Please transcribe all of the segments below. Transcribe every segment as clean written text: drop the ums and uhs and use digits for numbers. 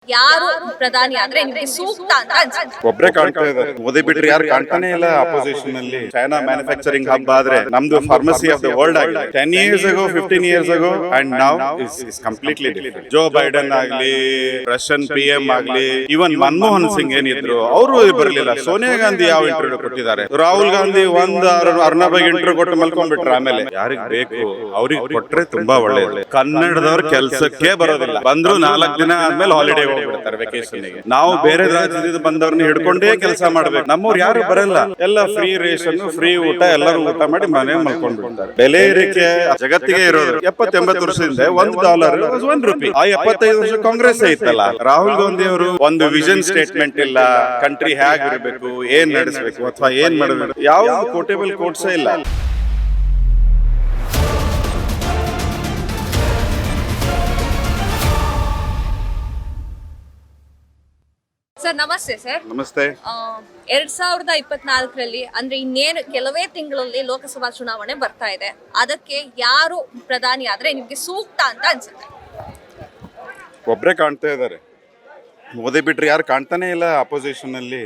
ಯಾರು ಪ್ರಧಾನಿ ಆದ್ರೆ ನಿಮಗೆ ಸೂಕ್ತ ಅಂತ ಅನ್ಸುತ್ತೆ? ಒಬ್ರೇ ಕಾಣ್ತಾ ಇದ್ದಾರೆ. ಮೋದಿ ಬಿಟ್ರೆ ಯಾರು ಕಾಣ್ತಾನೆ ಇಲ್ಲ ಅಪೋಸಿಷನ್ ಅಲ್ಲಿ. ಚೈನಾ ಮ್ಯಾನುಫ್ಯಾಕ್ಚರಿಂಗ್ ಹಬ್ ಆದ್ರೆ ನಮ್ದು ಫಾರ್ಮಸಿ ಆಫ್ ದ ವರ್ಲ್ಡ್ ಆಗಿದೆ. 10 years ago, 15 years ago and now is completely different. Joe Biden ಆಗ್ಲಿ, ರಷ್ಯನ್ PM ಆಗ್ಲಿ, ಇವನ್ ಮನಮೋಹನ್ ಸಿಂಗ್ ಏನಿದ್ರು ಅವರು ಬರಲಿಲ್ಲ. ಸೋನಿಯಾ ಗಾಂಧಿ ಯಾವ ಇಂಟರ್ವ್ಯೂ ಕೊಟ್ಟಿದ್ದಾರೆ? ರಾಹುಲ್ ಗಾಂಧಿ ಅರ್ನಬಾಗ್ ಇಂಟರ್ವ್ಯೂ ಕೊಟ್ಟು ಮಲ್ಕೊಂಡ್ಬಿಟ್ರು. ಆಮೇಲೆ ಯಾರಿಗ್ ಬೇಕು ಅವ್ರಿಗೆ ಕೊಟ್ರೆ ತುಂಬಾ ಒಳ್ಳೇದು. ಕನ್ನಡದವ್ರ ಕೆಲ್ಸಕ್ಕೆ ಬರೋದಿಲ್ಲ, ಬಂದ್ರು 4 ದಿನ ಆದ್ಮೇಲೆ ಹಾಲಿಡೇ ಹೋಗ್ಬಿಡ್ತಾರೆ ವೆಕೇಶನ್ ಗೆ. ನಾವು ಬೇರೆ ರಾಜ್ಯದಿಂದ ಬಂದವ್ರನ್ನ ಹಿಡ್ಕೊಂಡೇ ಕೆಲಸ ಮಾಡ್ಬೇಕು. ನಮ್ಮವ್ರು ಯಾರು ಬರಲ್ಲ, ಎಲ್ಲ ಫ್ರೀ ರೇಷನ್, ಫ್ರೀ ಊಟ, ಎಲ್ಲರೂ ಊಟ ಮಾಡಿ ಮನೆ ಮಲ್ಕೊಂಡ್ಬಿಡ್ತಾರೆ. ಬೆಲೆ ಏರಿಕೆ ಜಗತ್ತಿಗೆ ಇರೋದು. 70-80 ವರ್ಷದಿಂದ $1 ₹1. ಆ 75 ವರ್ಷ ಕಾಂಗ್ರೆಸ್ ಇತ್ತಲ್ಲ. ರಾಹುಲ್ ಗಾಂಧಿ ಅವರು ಒಂದು ವಿಷನ್ ಸ್ಟೇಟ್ಮೆಂಟ್ ಇಲ್ಲ, ಕಂಟ್ರಿ ಹೇಗಿರ್ಬೇಕು, ಏನ್ ನಡೆಸಬೇಕು ಅಥವಾ ಏನ್ ಮಾಡಬೇಕು, ಯಾವ ಕೋಟೇಬಲ್ ಕೋಟ್ಸ್ ಇಲ್ಲ. ಸರ್ ನಮಸ್ತೆ. ಸರ್ ನಮಸ್ತೆ. 2024ರಲ್ಲಿ ಅಂದ್ರೆ ಇನ್ನೇನು ಕೆಲವೇ ತಿಂಗಳಲ್ಲಿ ಲೋಕಸಭಾ ಚುನಾವಣೆ ಬರ್ತಾ ಇದೆ. ಅದಕ್ಕೆ ಯಾರು ಪ್ರಧಾನಿ ಆದ್ರೆ ನಿಮ್ಗೆ ಸೂಕ್ತ ಅಂತ ಅನ್ಸುತ್ತೆ? ಒಬ್ರೇ ಕಾಣ್ತಾ ಇದ್ದಾರೆ. ಮೋದಿ ಬಿಟ್ರೆ ಯಾರು ಕಾಣ್ತಾನೆ ಇಲ್ಲ ಅಪೋಸಿಷನ್ ಅಲ್ಲಿ.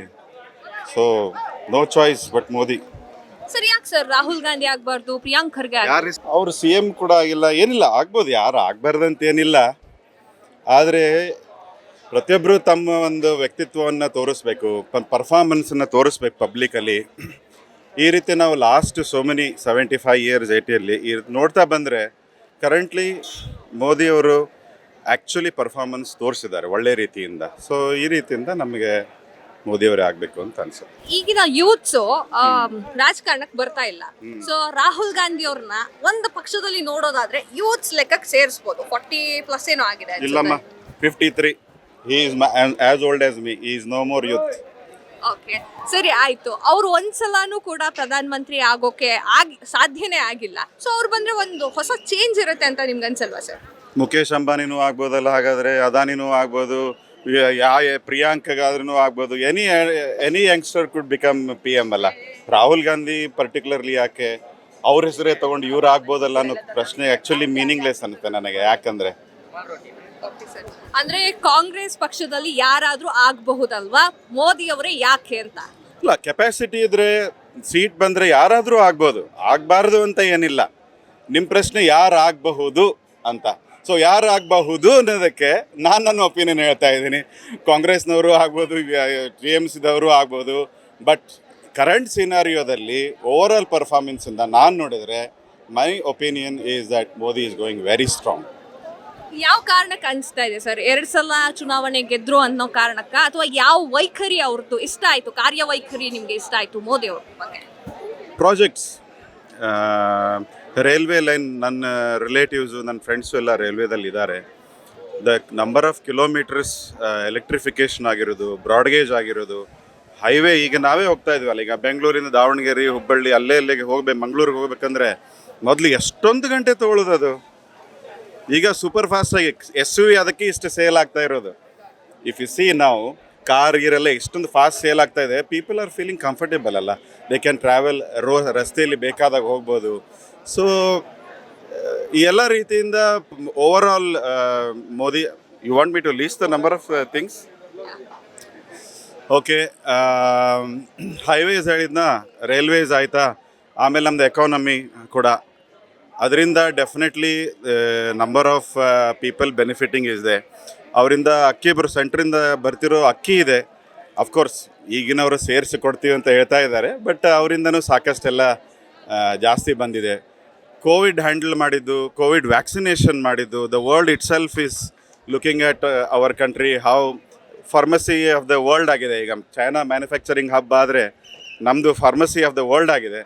So no choice but Modi. Sir ಯಾಕೆ ಸರ್ ರಾಹುಲ್ ಗಾಂಧಿ ಆಗ್ಬಾರ್ದು, ಪ್ರಿಯಾಂಕ್ ಖರ್ಗೆ ಅವ್ರು CM ಕೂಡ ಆಗಿಲ್ಲ, ಏನಿಲ್ಲ, ಆಗ್ಬೋದು, ಯಾರು ಆಗ್ಬಾರ್ದಂತ ಏನಿಲ್ಲ. ಆದರೆ ಪ್ರತಿಯೊಬ್ಬರು ತಮ್ಮ ಒಂದು ವ್ಯಕ್ತಿತ್ವವನ್ನು ತೋರಿಸ್ಬೇಕು, ಪರ್ಫಾರ್ಮೆನ್ಸನ್ನು ತೋರಿಸ್ಬೇಕು ಪಬ್ಲಿಕಲ್ಲಿ. ಈ ರೀತಿ ನಾವು ಲಾಸ್ಟ್ ಸೋ ಮೆನಿ 75 years 80 ನೋಡ್ತಾ ಬಂದರೆ ಕರೆಂಟ್ಲಿ ಮೋದಿಯವರು ಆ್ಯಕ್ಚುಲಿ ಪರ್ಫಾರ್ಮೆನ್ಸ್ ತೋರಿಸಿದ್ದಾರೆ ಒಳ್ಳೆ ರೀತಿಯಿಂದ. ಸೊ ಈ ರೀತಿಯಿಂದ ನಮಗೆ ಮೋದಿಯವರೇ ಆಗಬೇಕು ಅಂತ ಅನ್ಸುತ್ತೆ. ಈಗಿನ ಯೂತ್ಸು ರಾಜಕಾರಣಕ್ಕೆ ಬರ್ತಾ ಇಲ್ಲ. ಸೊ ರಾಹುಲ್ ಗಾಂಧಿ ಅವ್ರನ್ನ ಒಂದು ಪಕ್ಷದಲ್ಲಿ ನೋಡೋದಾದ್ರೆ ಯೂತ್ಸ್ ಲೆಕ್ಕಕ್ಕೆ ಸೇರಿಸಬಹುದು. 40+ ಏನೋ ಆಗಿದೆ. ಇಲ್ಲಮ್ಮ, 53. He is as old as me. He is no more youth. Okay, ಸರಿ ಆಯ್ತು. ಅವ್ರು ಒಂದ್ಸಲಾನು ಕೂಡ ಪ್ರಧಾನ ಮಂತ್ರಿ ಆಗೋಕೆ ಸಾಧ್ಯನೇ ಆಗಿಲ್ಲ. ಸೊ ಅವ್ರು ಬಂದ್ರೆ ಒಂದು ಹೊಸ ಚೇಂಜ್ ಇರುತ್ತೆ ಅಂತ ನಿಮ್ಗೆ ಅನ್ಸಲ್ವಾ ಸರ್? ಮುಖೇಶ್ ಅಂಬಾನಿನೂ ಆಗ್ಬೋದಲ್ಲ, ಹಾಗಾದರೆ ಅದಾನಿನೂ ಆಗ್ಬೋದು, ಪ್ರಿಯಾಂಕಗಾದ್ರೂ ಆಗ್ಬೋದು. ಎನಿ ಯಂಗ್ಸ್ಟರ್ ಕುಡ್ ಬಿಕಮ್ PM ಅಲ್ಲ. ರಾಹುಲ್ ಗಾಂಧಿ ಪರ್ಟಿಕ್ಯುಲರ್ಲಿ ಯಾಕೆ ಅವ್ರ ಹೆಸರೇ ತಗೊಂಡು ಇವ್ರು ಆಗ್ಬೋದಲ್ಲ ಅನ್ನೋ ಪ್ರಶ್ನೆ ಆ್ಯಕ್ಚುಲಿ ಮೀನಿಂಗ್ಲೆಸ್ ಅನ್ನುತ್ತೆ ನನಗೆ. ಯಾಕಂದರೆ ಅಂದ್ರೆ ಕಾಂಗ್ರೆಸ್ ಪಕ್ಷದಲ್ಲಿ ಯಾರಾದ್ರೂ ಆಗಬಹುದಲ್ವಾ, ಮೋದಿ ಅವರೇ ಯಾಕೆ ಅಂತ? ಇಲ್ಲ, ಕೆಪಾಸಿಟಿ ಇದ್ರೆ ಸೀಟ್ ಬಂದರೆ ಯಾರಾದರೂ ಆಗ್ಬೋದು, ಆಗಬಾರ್ದು ಅಂತ ಏನಿಲ್ಲ. ನಿಮ್ಮ ಪ್ರಶ್ನೆ ಯಾರು ಆಗಬಹುದು ಅಂತ. ಸೊ ಯಾರು ಆಗಬಹುದು ಅನ್ನೋದಕ್ಕೆ ನಾನು ನನ್ನ ಒಪಿನಿಯನ್ ಹೇಳ್ತಾ ಇದ್ದೀನಿ. ಕಾಂಗ್ರೆಸ್ನವರು ಆಗ್ಬೋದು, TMCದವರು ಆಗ್ಬೋದು. ಬಟ್ ಕರೆಂಟ್ ಸಿನಾರಿಯೋದಲ್ಲಿ ಓವರ್ ಆಲ್ ಪರ್ಫಾರ್ಮೆನ್ಸಿಂದ ನಾನು ನೋಡಿದರೆ my opinion is that Modi is going very strong. ಯಾವ ಕಾರಣಕ್ಕೆ ಅನಿಸ್ತಾ ಇದೆ ಸರ್? 2 ಸಲ ಚುನಾವಣೆ ಗೆದ್ರು ಅನ್ನೋ ಕಾರಣಕ್ಕ, ಅಥವಾ ಯಾವ ವೈಖರಿ ಅವ್ರದ್ದು ಇಷ್ಟ ಆಯ್ತು, ಕಾರ್ಯವೈಖರಿ ನಿಮ್ಗೆ ಇಷ್ಟ ಆಯ್ತು ಮೋದಿ ಅವ್ರ ಬಗ್ಗೆ? ಪ್ರಾಜೆಕ್ಟ್ಸ್, ರೈಲ್ವೆ ಲೈನ್, ನನ್ನ ರಿಲೇಟಿವ್ಸು, ನನ್ನ ಫ್ರೆಂಡ್ಸು ಎಲ್ಲ ರೈಲ್ವೇದಲ್ಲಿ ಇದ್ದಾರೆ. The number of kilometres electrification ಆಗಿರೋದು, ಬ್ರಾಡ್ಗೇಜ್ ಆಗಿರೋದು, ಹೈವೇ. ಈಗ ನಾವೇ ಹೋಗ್ತಾ ಇದ್ವಲ್ಲ, ಈಗ ಬೆಂಗಳೂರಿಂದ ದಾವಣಗೆರೆ, ಹುಬ್ಬಳ್ಳಿ, ಅಲ್ಲಿಗೆ ಹೋಗ್ಬೇಕು, ಮಂಗಳೂರಿಗೆ ಹೋಗ್ಬೇಕಂದ್ರೆ ಮೊದಲು ಎಷ್ಟೊಂದು ಗಂಟೆ ತೊಗೊಳ್ಳೋದು ಅದು. ಈಗ ಸೂಪರ್ ಫಾಸ್ಟಾಗಿ SUV ಅದಕ್ಕೆ ಇಷ್ಟು ಸೇಲ್ ಆಗ್ತಾ ಇರೋದು. ಇಫ್ ಯು ಸಿ ನಾವು ಕಾರ್ಗಿರೆಲ್ಲ ಎಷ್ಟೊಂದು ಫಾಸ್ಟ್ ಸೇಲ್ ಆಗ್ತಾ ಇದೆ. ಪೀಪಲ್ ಆರ್ ಫೀಲಿಂಗ್ ಕಂಫರ್ಟೇಬಲ್ ಅಲ್ಲ, ದೇ ಕ್ಯಾನ್ ಟ್ರಾವೆಲ್, ರಸ್ತೆಯಲ್ಲಿ ಬೇಕಾದಾಗ ಹೋಗ್ಬೋದು. ಸೊ ಈ ಎಲ್ಲ ರೀತಿಯಿಂದ over all Modi. You want me to list the number of things? Okay, highways ಹೇಳಿದ್ನಾ, ರೈಲ್ವೇಸ್ ಆಯಿತಾ, ಆಮೇಲೆ ನಮ್ಮದು ಎಕಾನಮಿ ಕೂಡ. ಅದರಿಂದ definitely number of people benefiting ಇದೆ. ಅವರಿಂದ ಅಕ್ಕಿ ಸೆಂಟ್ರಿಂದ ಬರ್ತಿರೋ ಅಕ್ಕಿ ಇದೆ. ಅಫ್ಕೋರ್ಸ್ ಈಗಿನವರು ಸೇರಿಸಿ ಕೊಡ್ತೀವಿ ಅಂತ ಹೇಳ್ತಾ ಇದ್ದಾರೆ, ಬಟ್ ಅವರಿಂದನೂ ಸಾಕಷ್ಟೆಲ್ಲ ಜಾಸ್ತಿ ಬಂದಿದೆ. ಕೋವಿಡ್ ಹ್ಯಾಂಡಲ್ ಮಾಡಿದ್ದು, ಕೋವಿಡ್ ವ್ಯಾಕ್ಸಿನೇಷನ್ ಮಾಡಿದ್ದು, the world it self is looking at our country, how pharmacy of the world ಆಗಿದೆ. ಈಗ ಚೈನಾ ಮ್ಯಾನುಫ್ಯಾಕ್ಚರಿಂಗ್ ಹಬ್ ಆದರೆ ನಮ್ಮದು ಫಾರ್ಮಸಿ ಆಫ್ ದ ವರ್ಲ್ಡ್ ಆಗಿದೆ.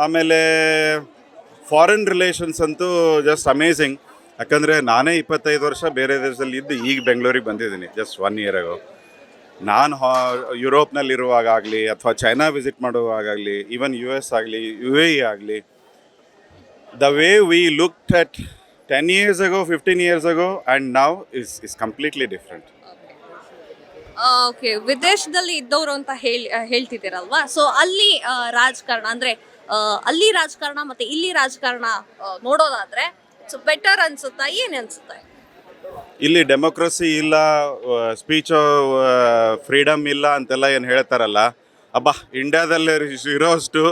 ಆಮೇಲೆ ಫಾರಿನ್ ರಿಲೇಷನ್ಸ್ ಅಂತೂ ಜಸ್ಟ್ ಅಮೇಝಿಂಗ್. ಯಾಕಂದರೆ ನಾನೇ 25 ವರ್ಷ ಬೇರೆ ದೇಶದಲ್ಲಿ ಇದ್ದು ಈಗ ಬೆಂಗಳೂರಿಗೆ ಬಂದಿದ್ದೀನಿ ಜಸ್ಟ್ 1 year ago. ನಾನು ಯುರೋಪ್ನಲ್ಲಿರುವಾಗಲಿ ಅಥವಾ ಚೈನಾ ವಿಸಿಟ್ ಮಾಡುವಾಗಲಿ, ಈವನ್ US ಆಗಲಿ, UAE ಆಗಲಿ, the way we looked at 10 years ago, 15 years ago and now is completely different. Okay, ವಿದೇಶದಲ್ಲಿ ಇದ್ದವರು ಅಂತ ಹೇಳ್ತಿದ್ದೀರಲ್ವಾ? ಸೊ ಅಲ್ಲಿ ರಾಜಕಾರಣ ಅಂದ್ರೆ ಅಲ್ಲಿ ರಾಜಕಾರಣ ಮತ್ತೆ ಇಲ್ಲಿ ರಾಜಕಾರಣ ನೋಡೋದಾದ್ರೆ ಬೆಟರ್ ಅನ್ಸುತ್ತಾ, ಏನ್ ಅನ್ಸುತ್ತೆ? ಇಲ್ಲಿ ಡೆಮೋಕ್ರಸಿ ಇಲ್ಲ, ಸ್ಪೀಚ್ ಫ್ರೀಡಮ್ ಇಲ್ಲ ಅಂತೆಲ್ಲ ಏನು ಹೇಳ್ತಾರಲ್ಲ, ಅಬ್ಬಾ ಇಂಡಿಯಾದಲ್ಲೇ ಇರೋಷ್ಟು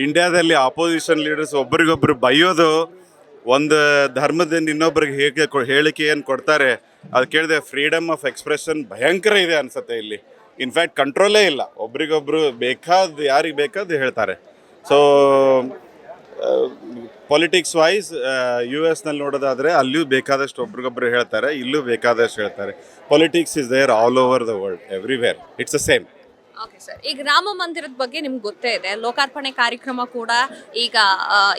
ಇಂಡಿಯಾದಲ್ಲಿ ಆಪೋಸಿಷನ್ ಲೀಡರ್ಸ್ ಒಬ್ರಿಗೊಬ್ರು ಬೈಯೋದು, ಒಂದು ಧರ್ಮದಿಂದ ಇನ್ನೊಬ್ರಿಗೆ ಹೇಗೆ ಹೇಳಿಕೆ ಏನು ಕೊಡ್ತಾರೆ ಅದು ಕೇಳಿದೆ. ಫ್ರೀಡಮ್ ಆಫ್ ಎಕ್ಸ್ಪ್ರೆಷನ್ ಭಯಂಕರ ಇದೆ ಅನ್ಸುತ್ತೆ ಇಲ್ಲಿ. ಇನ್ಫ್ಯಾಕ್ಟ್ ಕಂಟ್ರೋಲೇ ಇಲ್ಲ, ಒಬ್ರಿಗೊಬ್ರು ಬೇಕಾದ ಯಾರಿಗೆ ಬೇಕಾದ್ದು ಹೇಳ್ತಾರೆ. ಸೊ ಪೊಲಿಟಿಕ್ಸ್ ವೈಸ್ US ನಲ್ಲಿ ನೋಡೋದಾದರೆ ಅಲ್ಲಿಯೂ ಬೇಕಾದಷ್ಟು ಒಬ್ರಿಗೊಬ್ರು ಹೇಳ್ತಾರೆ, ಇಲ್ಲೂ ಬೇಕಾದಷ್ಟು ಹೇಳ್ತಾರೆ. Politics is there all over the world, everywhere it's the same. Okay sir, ಈಗ ರಾಮ ಮಂದಿರದ ಬಗ್ಗೆ ನಿಮ್ಗೆ ಗೊತ್ತೇ ಇದೆ, ಲೋಕಾರ್ಪಣೆ ಕಾರ್ಯಕ್ರಮ ಕೂಡ ಈಗ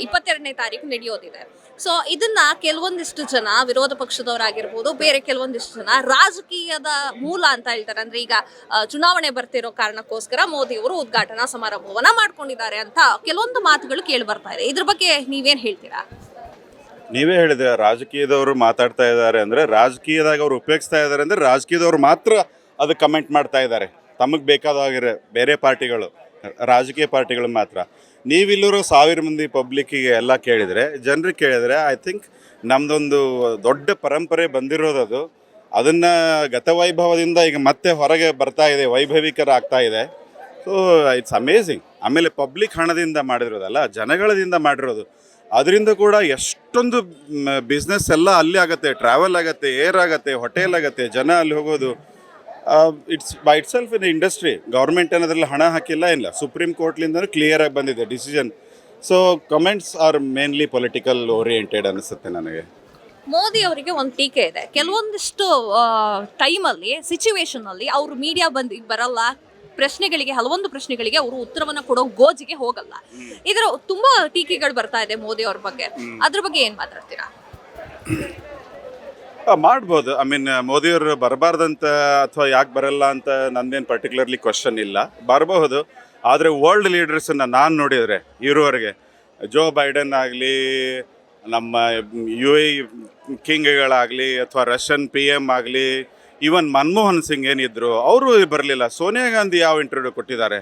22ನೇ ತಾರೀಕು ನಡೆಯೋದಿದೆ. ಸೊ ಇದನ್ನ ಕೆಲವೊಂದಿಷ್ಟು ಜನ ವಿರೋಧ ಪಕ್ಷದವರಾಗಿರ್ಬೋದು, ಬೇರೆ ಕೆಲವೊಂದಿಷ್ಟು ಜನ ರಾಜಕೀಯದ ಮೂಲ ಅಂತ ಹೇಳ್ತಾರೆ. ಅಂದ್ರೆ ಈಗ ಚುನಾವಣೆ ಬರ್ತಿರೋ ಕಾರಣಕ್ಕೋಸ್ಕರ ಮೋದಿ ಅವರು ಉದ್ಘಾಟನಾ ಸಮಾರಂಭವನ್ನ ಮಾಡ್ಕೊಂಡಿದ್ದಾರೆ ಅಂತ ಕೆಲವೊಂದು ಮಾತುಗಳು ಕೇಳಿ ಬರ್ತಾ ಇದೆ. ಇದ್ರ ಬಗ್ಗೆ ನೀವೇನ್ ಹೇಳ್ತೀರಾ? ನೀವೇ ಹೇಳಿದ್ರೆ ರಾಜಕೀಯದವರು ಮಾತಾಡ್ತಾ ಇದ್ದಾರೆ ಅಂದರೆ, ರಾಜಕೀಯದಾಗ ಅವ್ರು ಉಪಯೋಗಿಸ್ತಾ ಇದ್ದಾರೆ ಅಂದರೆ ರಾಜಕೀಯದವ್ರು ಮಾತ್ರ ಅದು ಕಮೆಂಟ್ ಮಾಡ್ತಾ ಇದ್ದಾರೆ. ತಮಗೆ ಬೇಕಾದಾಗಿರೋ ಬೇರೆ ಪಾರ್ಟಿಗಳು, ರಾಜಕೀಯ ಪಾರ್ಟಿಗಳು ಮಾತ್ರ. ನೀವಿಲ್ಲರೂ 1000 ಮಂದಿ ಪಬ್ಲಿಕ್ಕಿಗೆ ಎಲ್ಲ ಕೇಳಿದರೆ, ಜನರಿಗೆ ಕೇಳಿದರೆ, ಐ ಥಿಂಕ್ ನಮ್ಮದೊಂದು ದೊಡ್ಡ ಪರಂಪರೆ ಬಂದಿರೋದದು. ಅದನ್ನು ಗತವೈಭವದಿಂದ ಈಗ ಮತ್ತೆ ಹೊರಗೆ ಬರ್ತಾ ಇದೆ, ವೈಭವೀಕರ ಆಗ್ತಾ ಇದೆ. So it's amazing. ಆಮೇಲೆ ಪಬ್ಲಿಕ್ ಹಣದಿಂದ ಮಾಡಿರೋದಲ್ಲ, ಜನಗಳದಿಂದ ಮಾಡಿರೋದು. ಅದರಿಂದ ಕೂಡ ಎಷ್ಟೊಂದು ಬಿಸ್ನೆಸ್ ಎಲ್ಲ ಅಲ್ಲಿ ಆಗುತ್ತೆ, ಟ್ರಾವೆಲ್ ಆಗುತ್ತೆ, ಏರ್ ಆಗುತ್ತೆ, ಹೋಟೆಲ್ ಆಗುತ್ತೆ, ಜನ ಅಲ್ಲಿ ಹೋಗೋದು. It's by itself in industry. Government ಏನದ್ರಲ್ಲಿ ಹಣ ಹಾಕಿಲ್ಲ, ಇಲ್ಲ. ಸುಪ್ರೀಂ ಕೋರ್ಟ್ಲಿಂದ ಕ್ಲಿಯರಾಗಿ ಬಂದಿದೆ decision. So comments are mainly political oriented ಅನಿಸುತ್ತೆ ನನಗೆ. ಮೋದಿ ಅವರಿಗೆ ಒಂದು ಟೀಕೆ ಇದೆ, ಕೆಲವೊಂದಿಷ್ಟು ಟೈಮಲ್ಲಿ ಸಿಚುವೇಶನ್ ಅಲ್ಲಿ ಅವರು ಮೀಡಿಯಾ ಬರಲ್ಲ, ಹಲವೊಂದು ಪ್ರಶ್ನೆಗಳಿಗೆ ಅವರು ಉತ್ತರವನ್ನ ಕೊಡೋ ಗೋಜಿಗೆ ಹೋಗಲ್ಲ. ಇದರ ತುಂಬಾ ಟೀಕೆಗಳು ಬರ್ತಾ ಇದೆ ಮೋದಿ ಅವ್ರ ಬಗ್ಗೆ. ಅದ್ರ ಬಗ್ಗೆ ಏನ್ ಮಾತಾಡ್ತೀರಾ? ಮಾಡ್ಬೋದು. ಐ ಮೀನ್ ಮೋದಿಯವರು ಬರಬಾರ್ದಂತ ಅಥವಾ ಯಾಕೆ ಬರಲ್ಲ ಅಂತ ನಂದೇನು ಪರ್ಟಿಕ್ಯುಲರ್ಲಿ ಕ್ವಶನ್ ಇಲ್ಲ, ಬರಬಹುದು. ಆದರೆ ವರ್ಲ್ಡ್ ಲೀಡರ್ಸನ್ನು ನಾನು ನೋಡಿದರೆ ಇರುವವರೆಗೆ, ಜೋ ಬೈಡನ್ ಆಗಲಿ, ನಮ್ಮ UAE ಕಿಂಗ್ಗಳಾಗಲಿ, ಅಥವಾ ರಷ್ಯನ್ PM ಆಗಲಿ, ಈವನ್ ಮನಮೋಹನ್ ಸಿಂಗ್ ಏನಿದ್ರು ಅವರು ಬರಲಿಲ್ಲ. ಸೋನಿಯಾ ಗಾಂಧಿ ಯಾವ ಇಂಟರ್ವ್ಯೂ ಕೊಟ್ಟಿದ್ದಾರೆ?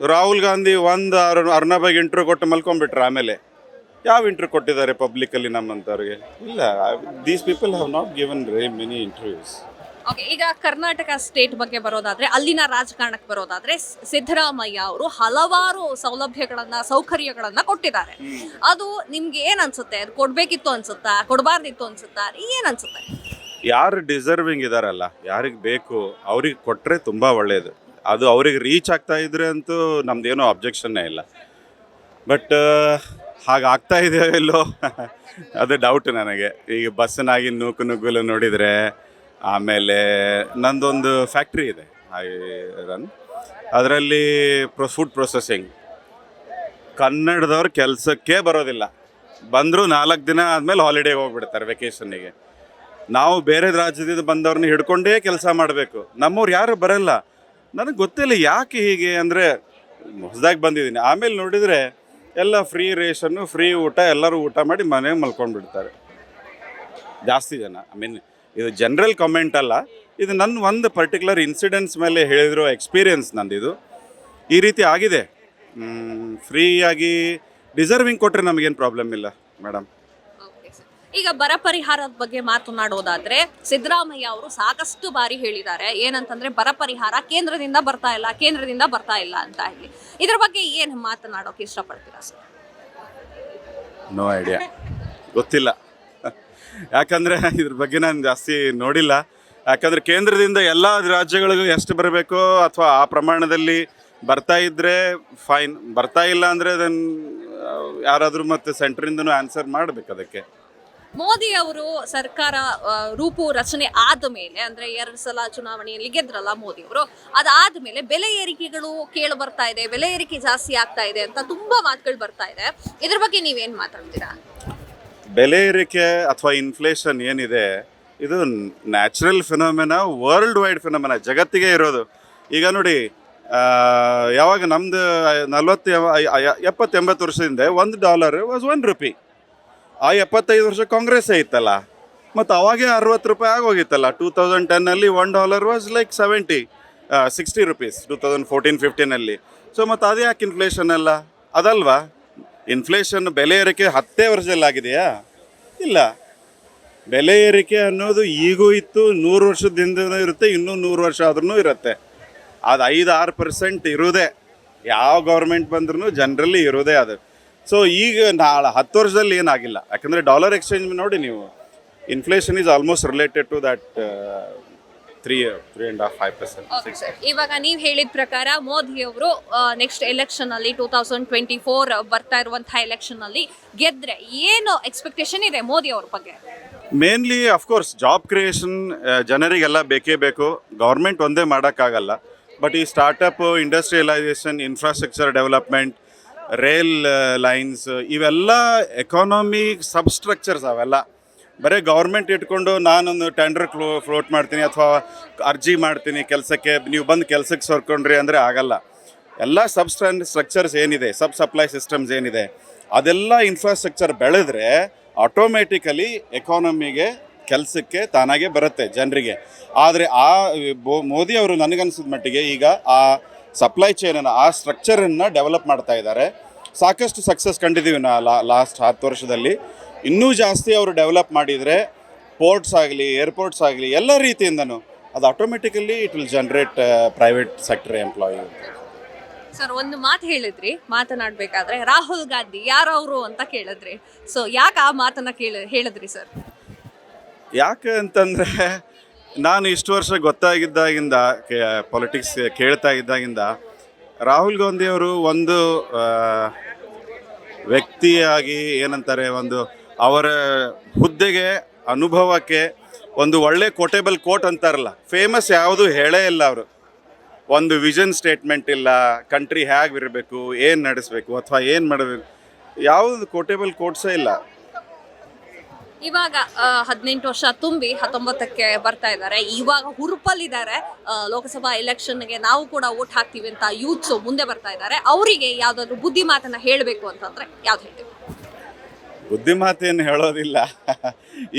ರಾಹುಲ್ ಗಾಂಧಿ ಒಂದು ಅರ್ನಬಾಗಿ ಇಂಟರ್ವ್ಯೂ ಕೊಟ್ಟು ಮಲ್ಕೊಂಡ್ಬಿಟ್ರೆ, ಆಮೇಲೆ ಯಾವ ಇಂಟರ್ವ್ಯೂ ಕೊಟ್ಟಿದ್ದಾರೆ ಪಬ್ಲಿಕಲ್ಲಿ ನಮ್ಮಂಥವ್ರಿಗೆ? ಇಲ್ಲ. These people have not given very many interviews. Okay, ಈಗ ಕರ್ನಾಟಕ ಸ್ಟೇಟ್ ಬಗ್ಗೆ ಬರೋದಾದ್ರೆ, ಅಲ್ಲಿನ ರಾಜಕಾರಣಕ್ಕೆ ಬರೋದಾದ್ರೆ, ಸಿದ್ದರಾಮಯ್ಯ ಅವರು ಹಲವಾರು ಸೌಕರ್ಯಗಳನ್ನ ಕೊಟ್ಟಿದ್ದಾರೆ. ಅದು ನಿಮ್ಗೆ ಏನ್ ಅನ್ಸುತ್ತೆ? ಅದು ಕೊಡ್ಬೇಕಿತ್ತು ಅನ್ಸುತ್ತಾ, ಕೊಡಬಾರ್ದಿತ್ತು ಅನ್ಸುತ್ತಾ, ಏನ್ ಅನ್ಸುತ್ತೆ? ಯಾರು ಡಿಸರ್ವಿಂಗ್ ಇದಾರಲ್ಲ, ಯಾರಿಗೆ ಬೇಕು ಅವ್ರಿಗೆ ಕೊಟ್ಟರೆ ತುಂಬ ಒಳ್ಳೆಯದು. ಅದು ಅವ್ರಿಗೆ ರೀಚ್ ಆಗ್ತಾ ಇದ್ರೆ ಅಂತೂ ನಮ್ದೇನೋ ಅಬ್ಜೆಕ್ಷನ್ನೇ ಇಲ್ಲ. ಬಟ್ ಹಾಗಾಗ್ತಾ ಇದೆಯೋ ಇಲ್ಲೋ ಅದು ಡೌಟ್ ನನಗೆ. ಈಗ ಬಸ್ಸಿನಾಗಿ ನುಗ್ಗಲು ನೋಡಿದರೆ, ಆಮೇಲೆ ನಂದೊಂದು ಫ್ಯಾಕ್ಟ್ರಿ ಇದೆ, ಅದರಲ್ಲಿ ಫುಡ್ ಪ್ರೊಸೆಸಿಂಗ್. ಕನ್ನಡದವ್ರು ಕೆಲಸಕ್ಕೆ ಬರೋದಿಲ್ಲ, ಬಂದರೂ 4 ದಿನ ಆದಮೇಲೆ ಹಾಲಿಡೇಗೆ ಹೋಗ್ಬಿಡ್ತಾರೆ ವೆಕೇಷನ್ನಿಗೆ. ನಾವು ಬೇರೆ ರಾಜ್ಯದಿಂದ ಬಂದವ್ರನ್ನ ಹಿಡ್ಕೊಂಡೇ ಕೆಲಸ ಮಾಡಬೇಕು, ನಮ್ಮವ್ರು ಯಾರು ಬರಲ್ಲ. ನನಗೆ ಗೊತ್ತಿಲ್ಲ ಯಾಕೆ ಹೀಗೆ. ಅಂದರೆ ಹೊಸದಾಗಿ ಬಂದಿದ್ದೀನಿ, ಆಮೇಲೆ ನೋಡಿದರೆ ಎಲ್ಲ ಫ್ರೀ ರೇಷನ್ನು, ಫ್ರೀ ಊಟ, ಎಲ್ಲರೂ ಊಟ ಮಾಡಿ ಮನೆಗೆ ಮಲ್ಕೊಂಡ್ಬಿಡ್ತಾರೆ ಜಾಸ್ತಿ ಜನ. ಐ ಮೀನ್ ಇದು ಜನರಲ್ ಕಾಮೆಂಟ್ ಅಲ್ಲ, ಇದು ನನ್ನ ಒಂದು ಪರ್ಟಿಕ್ಯುಲರ್ ಇನ್ಸಿಡೆನ್ಸ್ ಮೇಲೆ ಹೇಳಿರೋ ಎಕ್ಸ್ಪೀರಿಯನ್ಸ್ ನಂದಿದು. ಈ ರೀತಿ ಆಗಿದೆ. ಫ್ರೀಯಾಗಿ ಡಿಸರ್ವಿಂಗ್ ಕೊಟ್ಟರೆ ನಮಗೇನು ಪ್ರಾಬ್ಲಮ್ ಇಲ್ಲ ಮೇಡಮ್. ಈಗ ಬರ ಪರಿಹಾರದ ಬಗ್ಗೆ ಮಾತನಾಡೋದಾದ್ರೆ, ಸಿದ್ದರಾಮಯ್ಯ ಅವರು ಸಾಕಷ್ಟು ಬಾರಿ ಹೇಳಿದ್ದಾರೆ, ಏನಂತಂದ್ರೆ ಬರ ಪರಿಹಾರ ಕೇಂದ್ರದಿಂದ ಬರ್ತಾ ಇಲ್ಲ ಅಂತ ಹೇಳಿ. ಇದ್ರ ಬಗ್ಗೆ ಏನು ಮಾತನಾಡೋಕೆ ಇಷ್ಟಪಡ್ತೀರಾ ಸರ್? ನೋ ಐಡಿಯಾ, ಗೊತ್ತಿಲ್ಲ. ಯಾಕಂದರೆ ಇದ್ರ ಬಗ್ಗೆ ನಾನು ಜಾಸ್ತಿ ನೋಡಿಲ್ಲ. ಯಾಕಂದರೆ ಕೇಂದ್ರದಿಂದ ಎಲ್ಲ ರಾಜ್ಯಗಳಿಗೂ ಎಷ್ಟು ಬರಬೇಕೋ ಅಥವಾ ಆ ಪ್ರಮಾಣದಲ್ಲಿ ಬರ್ತಾ ಇದ್ದರೆ ಫೈನ್, ಬರ್ತಾ ಇಲ್ಲ ಅಂದರೆ ಅದನ್ನು ಯಾರಾದರೂ ಮತ್ತೆ ಸೆಂಟ್ರಿಂದನೂ ಆನ್ಸರ್ ಮಾಡಬೇಕು ಅದಕ್ಕೆ. ಮೋದಿ ಅವರು ಸರ್ಕಾರ ರೂಪು ರಚನೆ ಆದ ಮೇಲೆ, ಅಂದ್ರೆ 2 ಸಲ ಚುನಾವಣೆಯಲ್ಲಿ ಗೆದ್ರಲ್ಲ ಮೋದಿ ಅವರು, ಅದಾದ ಮೇಲೆ ಬೆಲೆ ಏರಿಕೆಗಳು ಕೇಳಿ ಬರ್ತಾ ಇದೆ, ಬೆಲೆ ಏರಿಕೆ ಜಾಸ್ತಿ ಆಗ್ತಾ ಇದೆ ಅಂತ ತುಂಬಾ ಮಾತುಗಳು ಬರ್ತಾ ಇದೆ. ಇದ್ರ ಬಗ್ಗೆ ನೀವೇನ್ ಮಾತಾಡ್ತೀರಾ? ಬೆಲೆ ಏರಿಕೆ ಅಥವಾ ಇನ್ಫ್ಲೇಷನ್ ಏನಿದೆ, ಇದು ನ್ಯಾಚುರಲ್ ಫಿನೋಮೆನ, ವರ್ಲ್ಡ್ ವೈಡ್ ಫಿನೋಮೆನ, ಜಗತ್ತಿಗೆ ಇರೋದು. ಈಗ ನೋಡಿ, ಯಾವಾಗ ನಮ್ಮದು 70-80 ವರ್ಷದಿಂದ $1 ವಾಸ್ $1. ಆ 75 ವರ್ಷ ಕಾಂಗ್ರೆಸ್ಸೇ ಇತ್ತಲ್ಲ, ಮತ್ತು ಅವಾಗೇ $60 ಆಗೋಗಿತ್ತಲ್ಲ. 2010 $1 ವಾಸ್ ಲೈಕ್ 60 rupees 2014-15. ಸೊ ಮತ್ತು ಅದೇ ಯಾಕೆ ಇನ್ಫ್ಲೇಷನ್ ಅಲ್ಲ? ಅದಲ್ವಾ ಇನ್ಫ್ಲೇಷನ್? ಬೆಲೆ ಏರಿಕೆ 10 ವರ್ಷದಲ್ಲಿ ಆಗಿದೆಯಾ? ಇಲ್ಲ. ಬೆಲೆ ಏರಿಕೆ ಅನ್ನೋದು ಈಗೂ ಇತ್ತು, 100 ವರ್ಷದಿಂದ ಇರುತ್ತೆ, ಇನ್ನೂ 100 ವರ್ಷ ಆದ್ರೂ ಇರುತ್ತೆ. ಅದು 5-6% ಇರೋದೇ, ಯಾವ ಗೌರ್ಮೆಂಟ್ ಬಂದ್ರೂ ಜನರಲ್ಲಿ ಇರೋದೇ ಅದು. ಸೊ ಈಗ 10 ವರ್ಷದಲ್ಲಿ ಏನಾಗಿಲ್ಲ, ಯಾಕಂದರೆ ಡಾಲರ್ ಎಕ್ಸ್ಚೇಂಜ್ ನೋಡಿ ನೀವು, inflation is almost related to that 3.5%. Okay sir, ಇವಾಗ ನೀವು ಹೇಳಿದ ಪ್ರಕಾರ ಮೋದಿ ಅವರು ನೆಕ್ಸ್ಟ್ ಎಲೆಕ್ಷನ್ ಅಲ್ಲಿ 2024 ಬರ್ತಾ ಇರುವಂತಹ ಎಲೆಕ್ಷನ್ ಅಲ್ಲಿ ಗೆದ್ರೆ ಏನು ಎಕ್ಸ್ಪೆಕ್ಟೇಷನ್ ಇದೆ ಮೋದಿ ಅವ್ರ ಬಗ್ಗೆ? ಮೇನ್ಲಿ ಅಫ್ಕೋರ್ಸ್ ಜಾಬ್ ಕ್ರಿಯೇಷನ್ ಜನರಿಗೆಲ್ಲ ಬೇಕೇ ಬೇಕು, ಗೌರ್ಮೆಂಟ್ ಒಂದೇ ಮಾಡೋಕ್ಕಾಗಲ್ಲ. ಬಟ್ ಈ startup, industrialisation, infrastructure development, rail lines, ಇವೆಲ್ಲ ಎಕಾನಮಿ ಸಬ್ಸ್ಟ್ರಕ್ಚರ್ಸ್. ಅವೆಲ್ಲ ಬರೀ ಗೌರ್ಮೆಂಟ್ ಇಟ್ಕೊಂಡು ನಾನೊಂದು ಟೆಂಡರ್ ಫ್ಲೋಟ್ ಮಾಡ್ತೀನಿ ಅಥವಾ ಅರ್ಜಿ ಮಾಡ್ತೀನಿ ಕೆಲಸಕ್ಕೆ, ನೀವು ಬಂದು ಕೆಲಸಕ್ಕೆ ಸೇರ್ಕೊಂಡ್ರಿ ಅಂದರೆ ಆಗಲ್ಲ. ಎಲ್ಲ ಸ್ಟ್ರಕ್ಚರ್ಸ್ ಏನಿದೆ, ಸಪ್ಲೈ ಸಿಸ್ಟಮ್ಸ್ ಏನಿದೆ, ಅದೆಲ್ಲ ಇನ್ಫ್ರಾಸ್ಟ್ರಕ್ಚರ್ ಬೆಳೆದ್ರೆ ಆಟೋಮೆಟಿಕಲಿ ಎಕಾನಮಿಗೆ, ಕೆಲಸಕ್ಕೆ ತಾನಾಗೆ ಬರುತ್ತೆ ಜನರಿಗೆ. ಆದರೆ ಮೋದಿ ಅವರು ನನಗನ್ಸಿದ ಮಟ್ಟಿಗೆ ಈಗ ಆ ಸಪ್ಲೈ ಚೈನನ್ನು, ಆ ಸ್ಟ್ರಕ್ಚರನ್ನು ಡೆವಲಪ್ ಮಾಡ್ತಾ ಇದ್ದಾರೆ. ಸಾಕಷ್ಟು ಸಕ್ಸಸ್ ಕಂಡಿದ್ದೀವಿ ಲಾಸ್ಟ್ 10 ವರ್ಷದಲ್ಲಿ. ಇನ್ನೂ ಜಾಸ್ತಿ ಅವರು ಡೆವಲಪ್ ಮಾಡಿದರೆ ಪೋರ್ಟ್ಸ್ ಆಗಲಿ, ಏರ್ಪೋರ್ಟ್ಸ್ ಆಗಲಿ, ಎಲ್ಲ ರೀತಿಯಿಂದನೂ ಅದು automatically it will generate private sector employee. Sir, ಒಂದು ಮಾತು ಹೇಳಿದ್ರಿ ಮಾತನಾಡಬೇಕಾದ್ರೆ, ರಾಹುಲ್ ಗಾಂಧಿ ಯಾರವರು ಅಂತ ಕೇಳಿದ್ರಿ. ಸೊ ಯಾಕೆ ಆ ಮಾತನ್ನ ಹೇಳಿದ್ರಿ ಸರ್? ಯಾಕೆ ಅಂತಂದರೆ, ನಾನು ಇಷ್ಟು ವರ್ಷ ಗೊತ್ತಾಗಿದ್ದಾಗಿಂದ, ಪೊಲಿಟಿಕ್ಸ್ ಕೇಳ್ತಾ ಇದ್ದಾಗಿಂದ, ರಾಹುಲ್ ಗಾಂಧಿಯವರು ಒಂದು ವ್ಯಕ್ತಿಯಾಗಿ ಏನಂತಾರೆ, ಒಂದು ಅವರ ಹುದ್ದೆಗೆ, ಅನುಭವಕ್ಕೆ ಒಂದು ಒಳ್ಳೆ ಕೋಟೇಬಲ್ ಕೋಟ್ ಅಂತಾರಲ್ಲ, ಫೇಮಸ್ ಯಾವುದು ಹೇಳೇ ಇಲ್ಲ ಅವರು. ಒಂದು ವಿಷನ್ ಸ್ಟೇಟ್ಮೆಂಟ್ ಇಲ್ಲ, ಕಂಟ್ರಿ ಹೇಗೆ ಇರಬೇಕು, ಏನು ನಡೆಸಬೇಕು ಅಥವಾ ಏನು ಮಾಡಬೇಕು, ಯಾವುದು ಕೋಟೇಬಲ್ ಕೋಟ್ಸೇ ಇಲ್ಲ. ಇವಾಗ 18 ವರ್ಷ ತುಂಬಿ 19ಕ್ಕೆ ಬರ್ತಾ ಇದ್ದಾರೆ. ಇವಾಗ ಹುರುಪಲ್ಲಿದ್ದಾರೆ. ಲೋಕಸಭಾ ಎಲೆಕ್ಷನ್ಗೆ ನಾವು ಕೂಡ ವೋಟ್ ಹಾಕ್ತೀವಿ ಅಂತ ಯೂತ್ಸ್ ಮುಂದೆ ಬರ್ತಾ ಇದ್ದಾರೆ. ಅವರಿಗೆ ಯಾವುದಾದ್ರೂ ಬುದ್ಧಿ ಮಾತನ್ನ ಹೇಳಬೇಕು ಅಂತಂದ್ರೆ ಯಾವ್ದು ಹೇಳ್ತೀವಿ? ಬುದ್ಧಿ ಮಾತೇನು ಹೇಳೋದಿಲ್ಲ.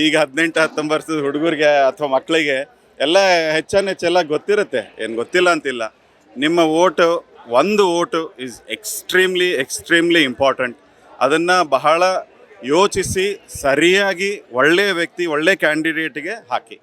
ಈಗ 18-19 ವರ್ಷದ ಹುಡುಗರಿಗೆ ಅಥವಾ ಮಕ್ಕಳಿಗೆ ಎಲ್ಲ ಹೆಚ್ಚೆಲ್ಲ ಗೊತ್ತಿರುತ್ತೆ, ಏನು ಗೊತ್ತಿಲ್ಲ ಅಂತಿಲ್ಲ. ನಿಮ್ಮ ಒಂದು ಓಟು ಈಸ್ ಎಕ್ಸ್ಟ್ರೀಮ್ಲಿ ಇಂಪಾರ್ಟೆಂಟ್. ಅದನ್ನು ಬಹಳ ಯೋಚಿಸಿ ಸರಿಯಾಗಿ ಒಳ್ಳೆಯ ವ್ಯಕ್ತಿ, ಒಳ್ಳೆಯ ಕ್ಯಾಂಡಿಡೇಟ್ಗೆ ಹಾಕಿ.